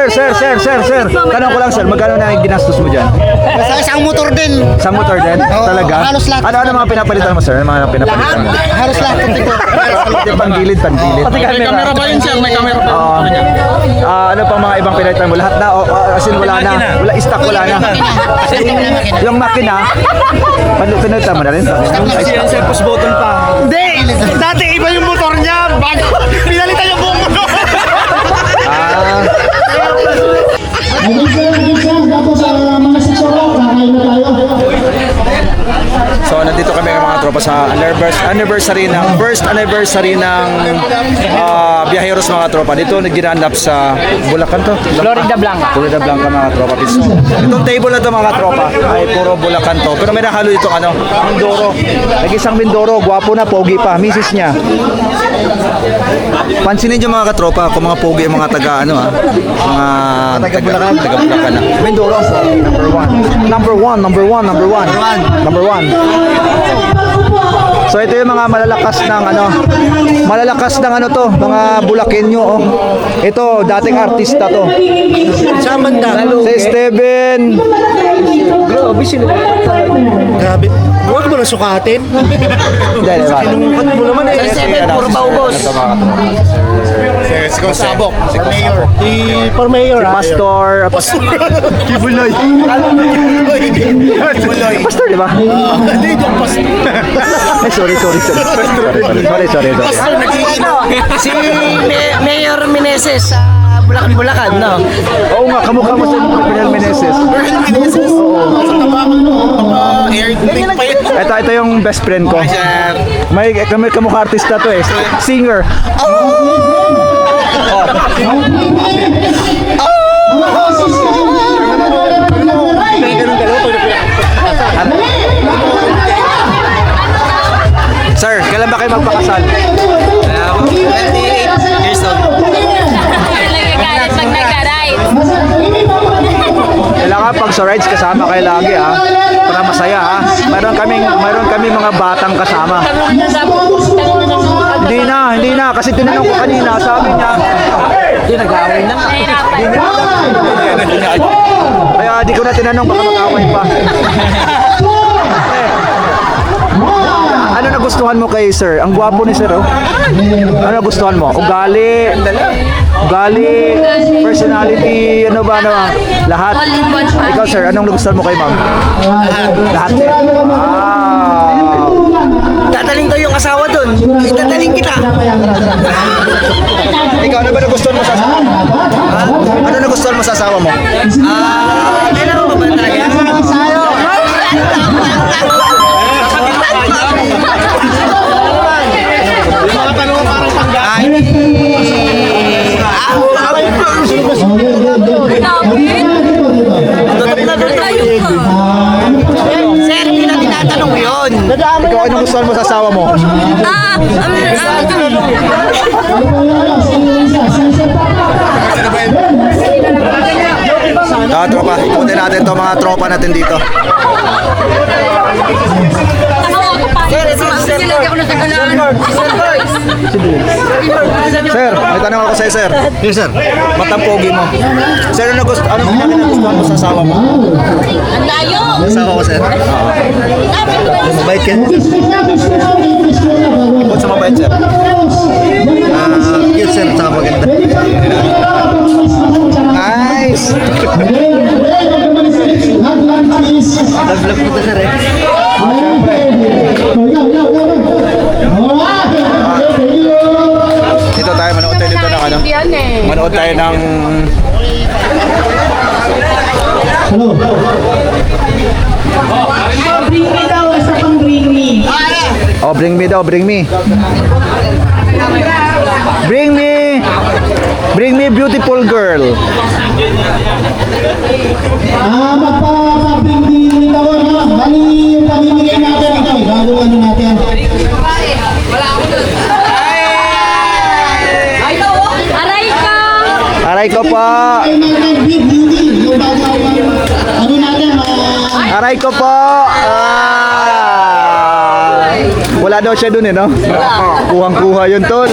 Sir. Tanong ko lang, sir, magkano na yung ginastos mo dyan? Sa isang motor din. Isang motor din? Talaga? halos lahat. Ano mga pinapalitan mo, sir? Ano mga pinapalitan mo? Halos lahat. Panggilid. May camera ba yun, sir? May camera ba? Ano pang mga ibang pinalitan mo? Lahat na? As in, wala na? Wala, stock wala na? Yung makina, pinalitan mo na rin? Kasi yan, sir, push button pa. Hindi! Dati iba yung motor niya. Bago pinalitan yung buong motor. So nandito kami mga tropa sa first anniversary ng Biyaheros mga tropa. Dito ginanap sa Bulacan to? Florida Blanca. Florida Blanca mga tropa. So, itong table na to mga tropa ay puro Bulacan to. Pero may nahalo itong Mindoro. Nag-isang Mindoro, gwapo na, pogi pa, misis niya. Pansinin niyo mga katropa kung mga pogi mga taga mga taga Bulacan na. Mindoro number one. So ito yung mga malalakas ng to, mga Bulakenyo Ito dating artista to. Si Steven. Grabe. Huwag mo na sukatin. Sinungkat mo naman eh. Sa 7, puro baubos. Si Sabok. For mayor. Pastor. Kibuloy. Pastor, di ba? Sorry. Si Mayor Meneses sa Bulacan, no? Oo nga, kamukha mo sa Bernal Meneses. Ito yung best friend ko. May kamukha artista to eh. Singer. Sir, kailan ba kayo magpakasal? 28 years old. Kailangan pag sa rides kasama kayo lagi para masaya Mayroon kami mga batang kasama. Hindi na kasi tinanong ko kanina, sabi niya hindi nag-away na. Kaya di ko na tinanong baka mag-away pa. Ano nagustuhan mo kay sir? Ang gwapo ni sir Ano nagustuhan mo? Ugali, personality, lahat. Ikaw sir, anong nagustuhan mo kay ma'am? Lahat din. Dadaling ko yung asawa dun. Dadaling kita. Ikaw, ano ba nagustuhan mo sa asawa mo? Ano nagustuhan mo sa asawa mo? Kailangan mo ba talaga? Sir, hindi na tinatanong yun. Ikaw, ano nagustuhan mo sa asawa mo? Tropa, ikutin natin to mga tropa natin dito. Sir, may tanong ako sa'yo, sir. Yes, sir. Matang pogi mo. Sir, ano nagustuhan mo sa asawa mo? Ang layo! Asawa ko, sir. Mabait ka. Bukod sa mabait, sir. Cute, sir. Saka maganda. Nice! Vlog po to, sir Dito tayo, manood tayo dito ng Manood tayo ng... Bring me daw, asa pang bring me. Oh, bring me daw, bring me. Bring me beautiful girl. Magpa-bring me daw, bali yung pamimigay natin ito. Bago natin. Aray ko po. Aray ko po. Wala daw siya dun eh, no? Kuhang-kuha yun, tol.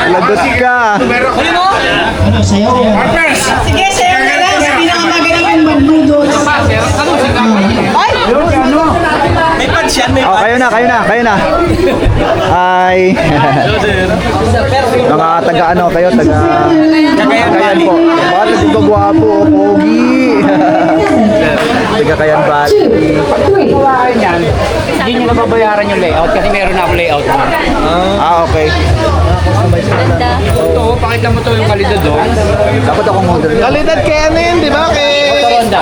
Lagot ka. Ano, sayaw yan. Sige, sa'yo na lang. Sa pinakamagaling yung bandul doon. May punch yan, may Oh, kayo na. Hi. Mga taga ano kayo, taga Cagayan po. Bakit hindi ba gwapo, pogi? Taga Cagayan ba? Hindi nyo nababayaran yung layout kasi meron na ako layout naman. Okay. Ito, pakita mo to yung kalidad doon. Dapat akong model. Kalidad kay ano yun, di ba? Kay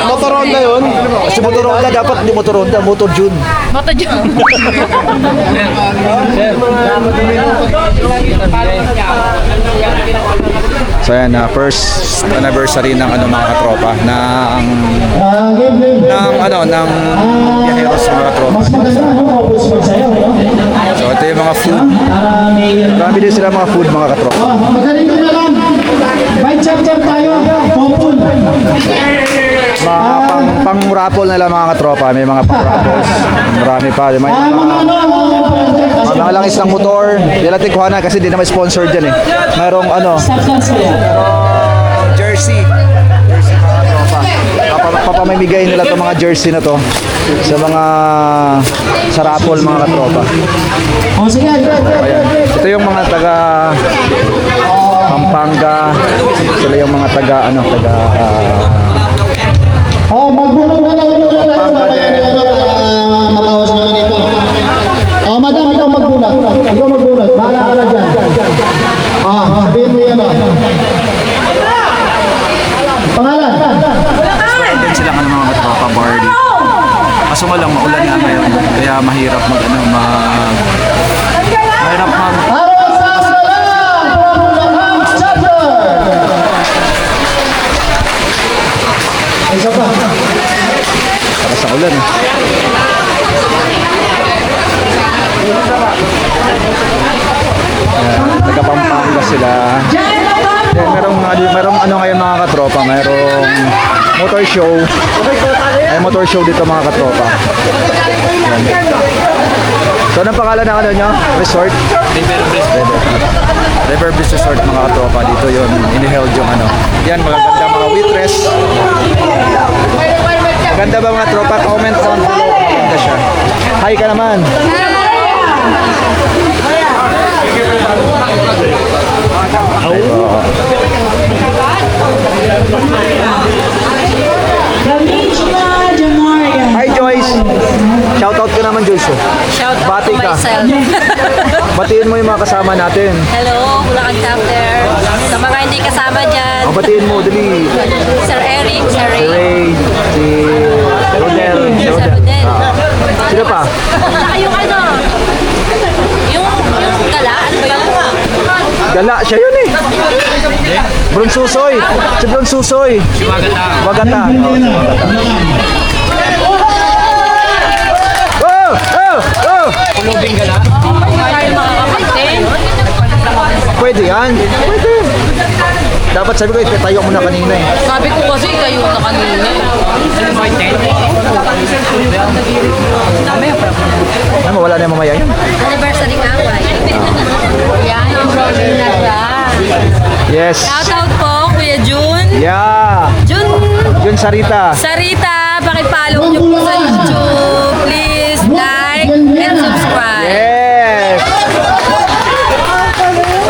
Motoronda yun. Kasi Motoronda, dapat hindi Motoronda, Motor June. So yan, first anniversary ng ano mga katropa ng Viajeros mga katropa. Mas maganda, ano, maubos magsayaw, no? So ito yung mga food. Marami din sila mga food mga katropa. Oh, magaling ko na lang. May chapter tayo. Popul. Mga pang raffle nila mga katropa. May mga pang raffles. Marami pa. May Mga ano, mga langis ng motor. Hindi natin kuhanan kasi di naman sponsored dyan eh. Mayroong ano, substance ko yan. jersey. Papamimigay nila to mga jersey na to sa mga sa raffle mga katropa. O, sige. Ayan. Ito yung mga taga Pampanga. Sila yung mga taga Oh, magbulong na lang ito. Makawas naman ito. Oh, madam, ikaw magbulat. Ikaw magbulat. Bahala ka na dyan. Sabihin mo yan, Pangalan? din sila ng mga katropa bar dito. Kaso nga lang maulan nga ngayon. Kaya mahirap mahirap mag Araw sa salam! From the chapter! Isa pa. saka sa ulan. Taga Pampanga sila. Merong ano ngayon mga katropa, merong motor show. May motor show dito mga katropa. Ayan. So anong pangalan ng ano nyo? Resort? River Breeze Resort mga katropa. Dito yun, iniheld yung ano. Yan, magaganda mga waitress. Maganda ba mga tropa? Comment down below. Maganda siya. Hi ka naman. Hi Joyce. Shoutout ka naman Joyce. Shout out Bati to ka. myself. Batiin mo yung mga kasama natin. Hello, Bulacan Chapter. Sa mga hindi kasama dyan, Batiin mo, dali. Sir Eric, Sir Si Ray, Ray, si Rodel. Sir Rodel. Sino pa? Saka yung ano, yung gala, ano ba yun? Gala, siya yun eh. Bronsusoy. Si Bronsusoy. Wagata. Oh! Oh! Oh! Kulubing gala. Tayo mga kapatid. Pwede yan. Pwede. Dapat sabi ko, tayo mo na kanina eh. Sabi ko kasi kayo na kanina. Ano, wala na yung mamaya yun. Anniversary ka, why? Yan, yung rolling na siya. Yes. Shout out po, Kuya Jun. Yeah. Yun Sarita. Sarita, pakipollow niyo po sa YouTube. Please like and subscribe. Yes.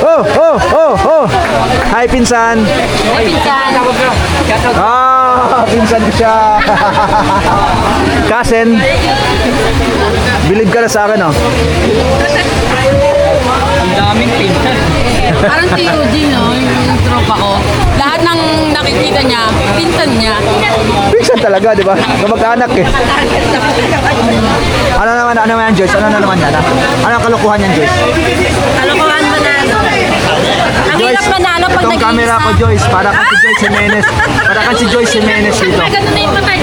Oh, oh, oh, oh. Hi, pinsan. Ay, pinsan. Pinsan ko siya. Kasen. Believe ka na sa akin, oh. Ang daming pinsan. Parang si Eugene, no? Yung tropa ko. Lahat ng nakikita niya, pinsan niya. Pinsan talaga, di ba? Kamag-anak eh. Ano naman yan, Joyce? Ano na naman yan? Ano ang kalokohan yan, Joyce? Kalokohan manalo. Ang hirap manalo pag Itong camera ko, Joyce. Para ka si Joyce Jimenez. Para ka si Joyce Jimenez dito. Ganun na yung mata.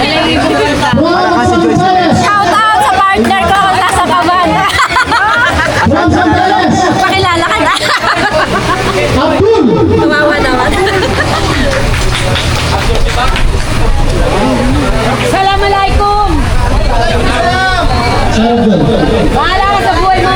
Para ka si Joyce Jimenez. Shout out sa partner ko kung nasa kaban. Pakilala ka na. Tumawa naman. Assalamualaikum. Bahala ka sa buhay mo.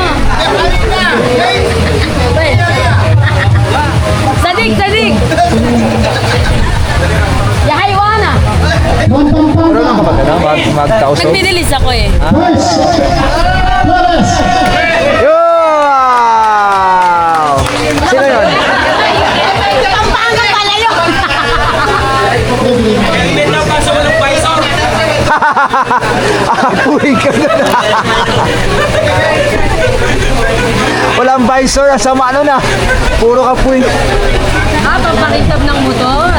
magtauso. Nagbibilis ako eh. Boys! Flores! Wow! Sino yun? Pampanga pala yun. Apuin ka na. Walang visor, sama ano na. Puro kapuin. Pampakitab ng motor.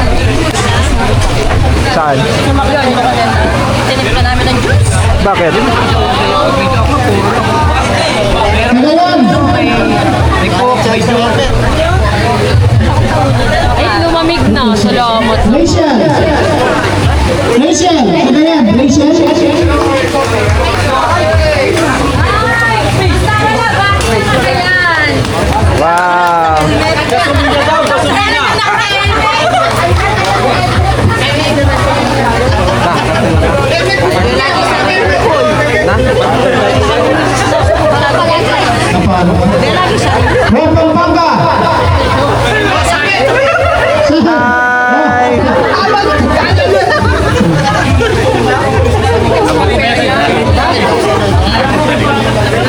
Saan? Tinip ka namin ng juice. Bakit? Kagayan! Ay, lumamig na. Salamat. Rachel! Rachel! Kagayan! Rachel! Wow! From Pampanga!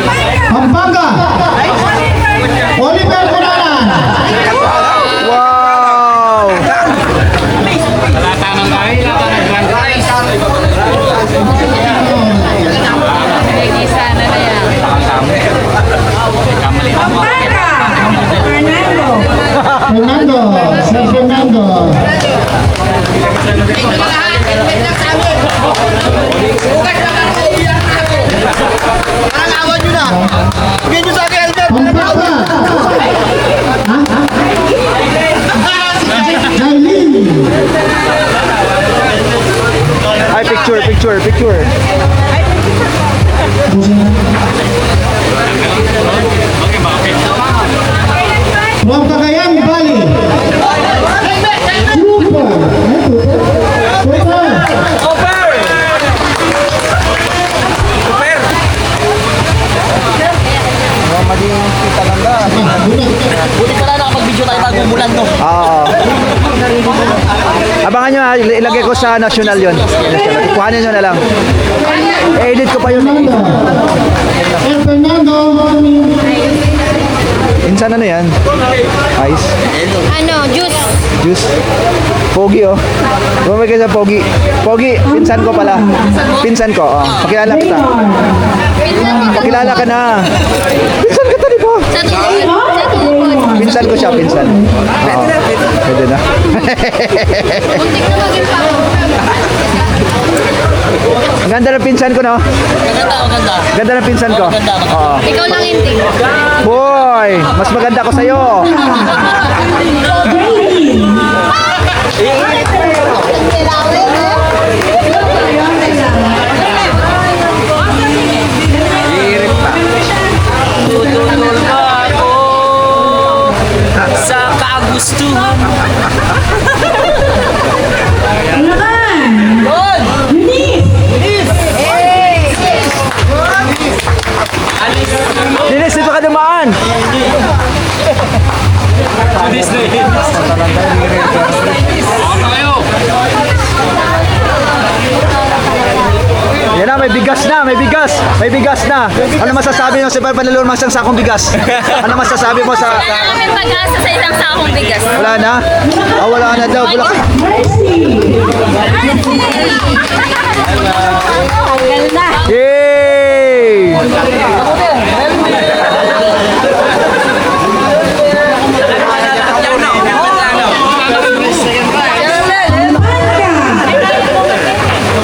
Hi! Pampanga! Oliver Cunanan! Wow! Latanang kami, latanang grand prize. Hindi sana na yan. Fernando! Sir Fernando! Pampanga! Darlene! Ay, picture. From Cagayan Valley! Super! Buti pala nakapag-video tayo bago umulan, no? Oo. Abangan nyo ha, ilagay ko sa national yun. Kuhanin nyo na lang. Edit ko pa yun. Fernando! Sir Fernando! Insan ano yan? Ice? Ano, juice. Juice? Pogi oh. Bumay ka sa Pogi. Pogi, pinsan ko pala. Pinsan ko, oh. Pakilala kita. Pakilala ka na. Pinsan kita, di ba? Sa tuhod. Pinsan ko siya, pinsan. Oo. Pwede na. Muntik na maging pa. Ang ganda ng pinsan ko, no? Maganda. Ganda ng pinsan ko. Oo. Ikaw lang hindi. Boy, mas maganda ko sa'yo. Sa kagustuhan. Dinis, dito ka dumaan. Yan na, may bigas na, may bigas. May bigas na. Ano masasabi mo sa panalur masang sakong bigas? Ano masasabi mo sa... Wala na kami pag-asa sa isang sakong bigas. Wala na? Ah, wala na daw. Bulak. Tagal na. Yay!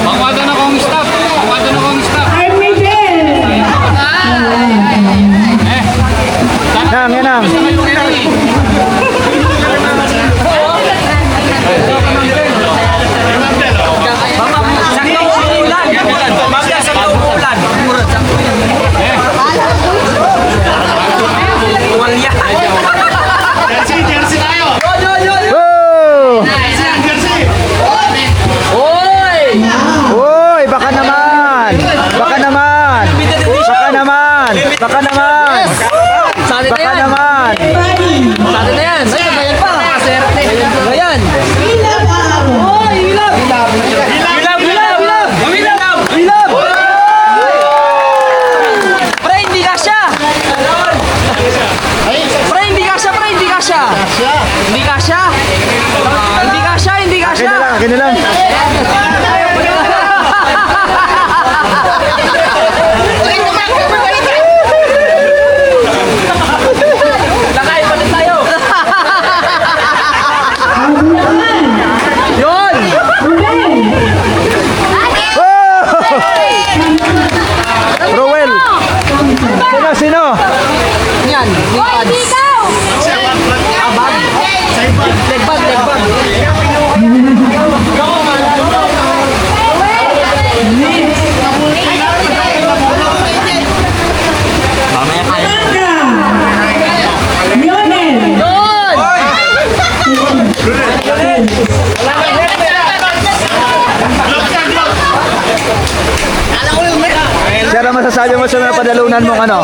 Pangwado na kong staff. Nang, yan nang. Oh! Uy, baka naman. Baka naman. Baka naman. Baka naman. Baka naman. Sa atin na yan. Ay, bayan pa. Bayan. Akin na lang. Yun! Rowel! Sino? Yan. Hoy, dikaw! Lionel. Sir, ang masasabi mo sa mga padalunan mong ano?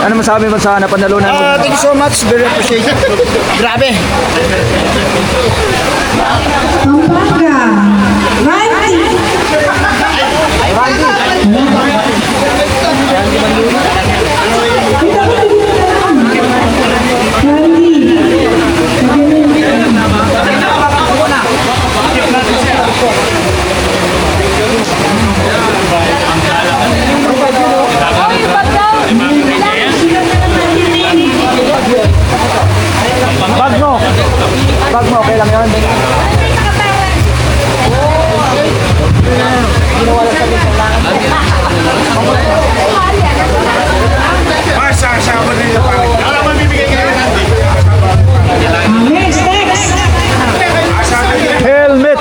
Ano masabi mo sa napanalunan mo? Thank you so much. Very appreciated. Grabe. Pampanga. Randy. Bag mo, okay lang yun? Next. Helmet!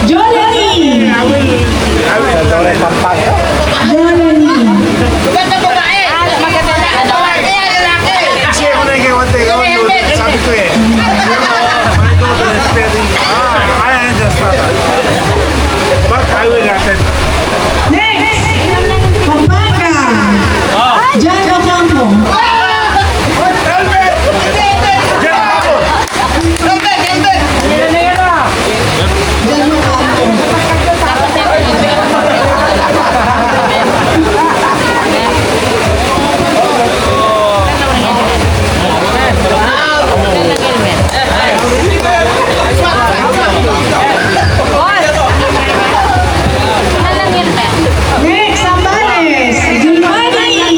Jolene. Kasi ako na yung sabi ko eh. My daughter is very... I understand. But I will attend. Next. Pampanga. Jan Ocampo. Next, Sambales. Giovanni.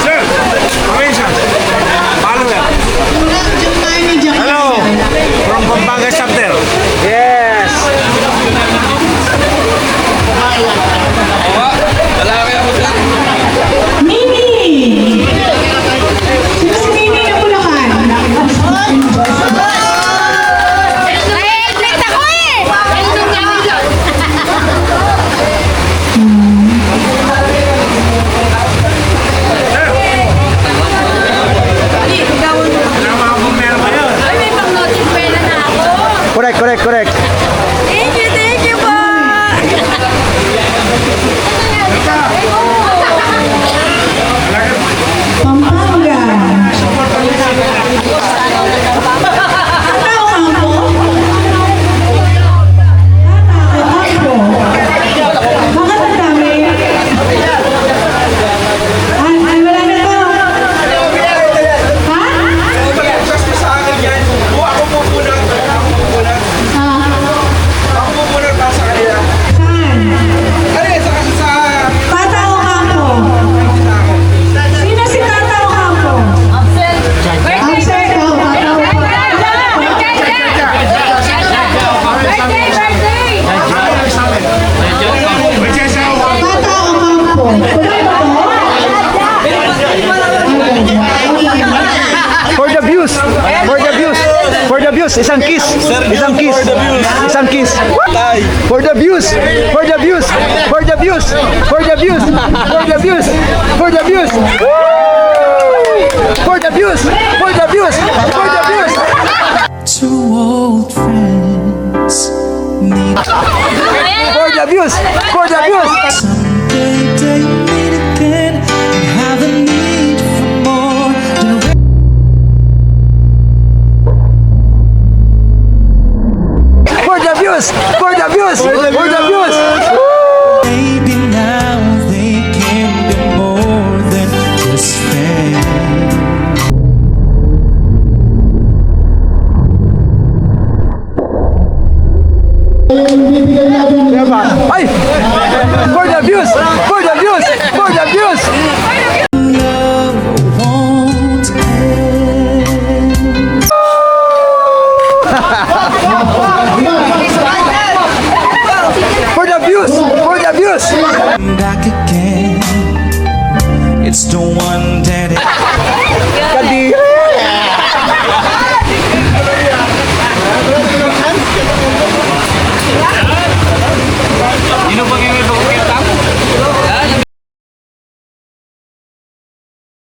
Sir, Commission. Follower. Giovanni. Hello. From Pampanga chapter. Yes! Mimi. Sino si Mimi ng Bulacan? Nag-helmet ako eh! Wala mga pumerma yun. Ay, may pang-notice pera na ako. Correct. Thank you po! Pampanga. Tata Ocampo. Bakit ang dami? Ay, wala na to. Ha? Saan? Tata Ocampo. Sino si Tata Ocampo? Absent. Oh, Tata Ocampo. Tata Ocampo. Tuloy ba to? For the views, isang kiss. For the views. Two old friends need For the views. someday views! For the views! For the views! won't end. For the views! For the views! Back again. It's the one day